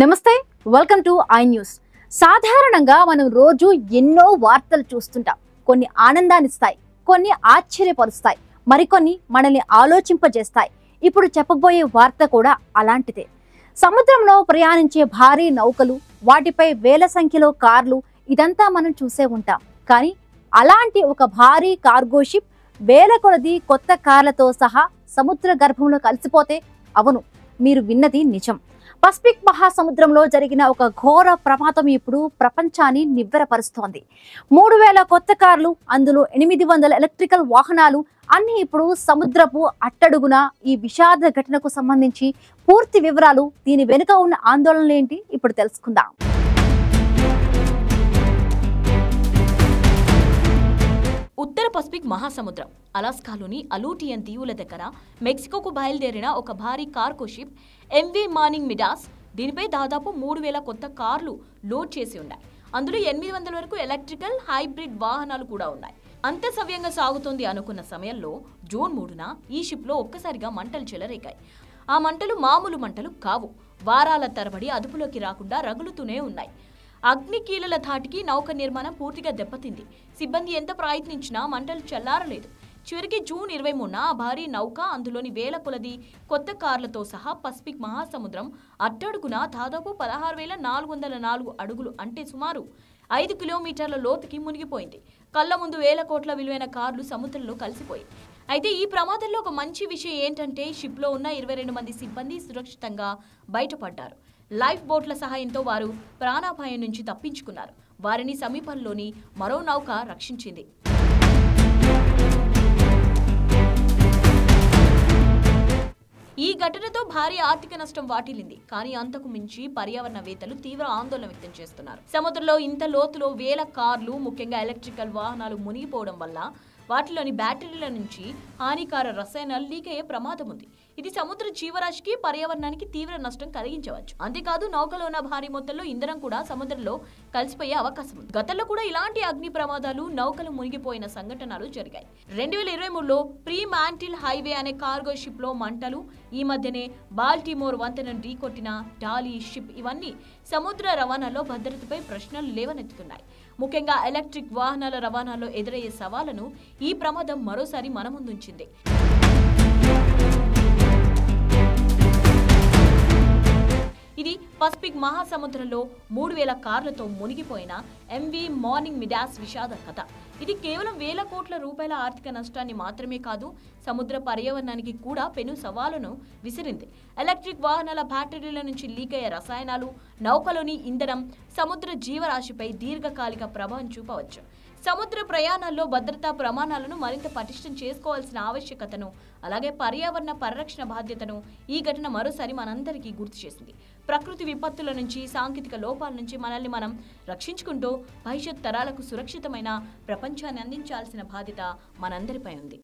నమస్తే welcome to I news. సాధారణంగా మనం రోజు ఎన్నో వార్తలు చూస్తుంటాం. కొన్ని ఆనందాన్నిస్తాయి, కొన్ని ఆశ్చర్యపరుస్తాయి, మరికొన్ని మనల్ని ఆలోచింపజేస్తాయి. ఇప్పుడు చెప్పబోయే వార్త కూడా అలాంటిదే. సముద్రంలో ప్రయాణించే భారీ నౌకలు, వాటిపై వేల సంఖ్యలో కార్లు, ఇదంతా మనం చూసే ఉంటాం. కానీ అలాంటి ఒక భారీ కార్గో షిప్ వేల కొలది కొత్త కార్లతో సహా సముద్ర గర్భంలో కలిసిపోతే, అవును, మీరు విన్నది నిజం. పసిఫిక్ మహాసముద్రంలో జరిగిన ఒక ఘోర ప్రమాదం ఇప్పుడు ప్రపంచాన్ని నివ్వెరపరుస్తోంది. 3000 కొత్త కార్లు, అందులో 800 ఎలక్ట్రికల్ వాహనాలు అన్ని ఇప్పుడు సముద్రపు అట్టడుగున. ఈ విషాద ఘటనకు సంబంధించి పూర్తి వివరాలు, దీని వెనుక ఉన్న ఆందోళనలు ఏంటి ఇప్పుడు తెలుసుకుందాం. ఉత్తర పసిఫిక్ మహాసముద్రం అలాస్కాలోని అలూటియన్ దీవుల దగ్గర మెక్సికోకు బయలుదేరిన ఒక భారీ cargo ship MV Morning Midas. దీనిపై దాదాపు 3000 కొత్త కార్లు లోడ్ చేసి ఉన్నాయి. అందులో 800 వరకు ఎలక్ట్రికల్ హైబ్రిడ్ వాహనాలు కూడా ఉన్నాయి. అంత సవ్యంగా సాగుతోంది అనుకున్న సమయంలో జూన్ 3న ఈ షిప్లో ఒక్కసారిగా మంటలు చెలరేగాయి. ఆ మంటలు మామూలు మంటలు కావు. వారాల తరబడి అదుపులోకి రాకుండా రగులుతూనే ఉన్నాయి. అగ్నికీలల ధాటికి నౌక నిర్మాణం పూర్తిగా దెబ్బతింది. సిబ్బంది ఎంత ప్రయత్నించినా మంటలు చల్లారలేదు. చివరికి జూన్ 23న ఆ భారీ నౌక, అందులోని వేల కొలది కొత్త కార్లతో సహా పసిఫిక్ మహాసముద్రం అట్టడుగున దాదాపు 16,404 అడుగులు, అంటే సుమారు 5 కిలోమీటర్ల లోతుకి మునిగిపోయింది. కళ్ళ ముందు వేల కోట్ల విలువైన కార్లు సముద్రంలో కలిసిపోయాయి. అయితే ఈ ప్రమాదంలో ఒక మంచి విషయం ఏంటంటే, షిప్లో ఉన్న 22 మంది సిబ్బంది సురక్షితంగా బయటపడ్డారు. లైఫ్ బోట్ల సహాయంతో వారు ప్రాణాపాయం నుంచి తప్పించుకున్నారు. వారిని సమీపంలోని మరో నౌక రక్షించింది. ఈ ఘటనతో భారీ ఆర్థిక నష్టం వాటిల్లింది. కానీ అంతకు మించి పర్యావరణవేత్తలు తీవ్ర ఆందోళన వ్యక్తం చేస్తున్నారు. సముద్రంలో ఇంత లోతులో వేల కార్లు, ముఖ్యంగా ఎలక్ట్రికల్ వాహనాలు మునిగిపోవడం వల్ల వాటిలోని బ్యాటరీల నుంచి హానికార రసాయనాలు లీక్ అయ్యే ప్రమాదం ఉంది. ఇది సముద్ర జీవరాశికి, పర్యావరణానికి తీవ్ర నష్టం కలిగించవచ్చు. అంతేకాదు, నౌకలో ఉన్న భారీ మొత్తంలో ఇంధనం కూడా సముద్రంలో కలిసిపోయే అవకాశం ఉంది. గతంలో కూడా ఇలాంటి అగ్ని ప్రమాదాలు, నౌకలు మునిగిపోయిన సంఘటనలు జరిగాయి. 2023లో ప్రీ మాంటిల్ హైవే అనే కార్గో షిప్ లో మంటలు, ఈ మధ్యనే బాల్టిమోర్ వంతెనను ఢీకొట్టిన డాలీ షిప్, ఇవన్నీ సముద్ర రవాణాలో భద్రతపై ప్రశ్నలు లేవనెత్తుతున్నాయి. ముఖ్యంగా ఎలక్ట్రిక్ వాహనాల రవాణాలో ఎదురయ్యే సవాళ్లను ఈ ప్రమాదం మరోసారి మన ముందుంచింది. ఇది పసిఫిక్ మహాసముద్రంలో 3000 కార్లతో మునిగిపోయిన ఎంవి మార్నింగ్ మిడాస్ విషాద కథ. ఇది కేవలం వేల కోట్ల రూపాయల ఆర్థిక నష్టాన్ని మాత్రమే కాదు, సముద్ర పర్యావరణానికి కూడా పెను సవాలును విసిరింది. ఎలక్ట్రిక్ వాహనాల బ్యాటరీల నుంచి లీక్ అయ్యే రసాయనాలు, నౌకలోని ఇంధనం సముద్ర జీవరాశిపై దీర్ఘకాలిక ప్రభావం చూపవచ్చు. సముద్ర ప్రయాణాల్లో భద్రతా ప్రమాణాలను మరింత పటిష్టం చేసుకోవాల్సిన ఆవశ్యకతను, అలాగే పర్యావరణ పరిరక్షణ బాధ్యతను ఈ ఘటన మరోసారి మనందరికీ గుర్తు చేసింది. ప్రకృతి విపత్తుల నుంచి, సాంకేతిక లోపాల నుంచి మనల్ని మనం రక్షించుకుంటూ భవిష్యత్ తరాలకు సురక్షితమైన ప్రపంచాన్ని అందించాల్సిన బాధ్యత మనందరిపై ఉంది.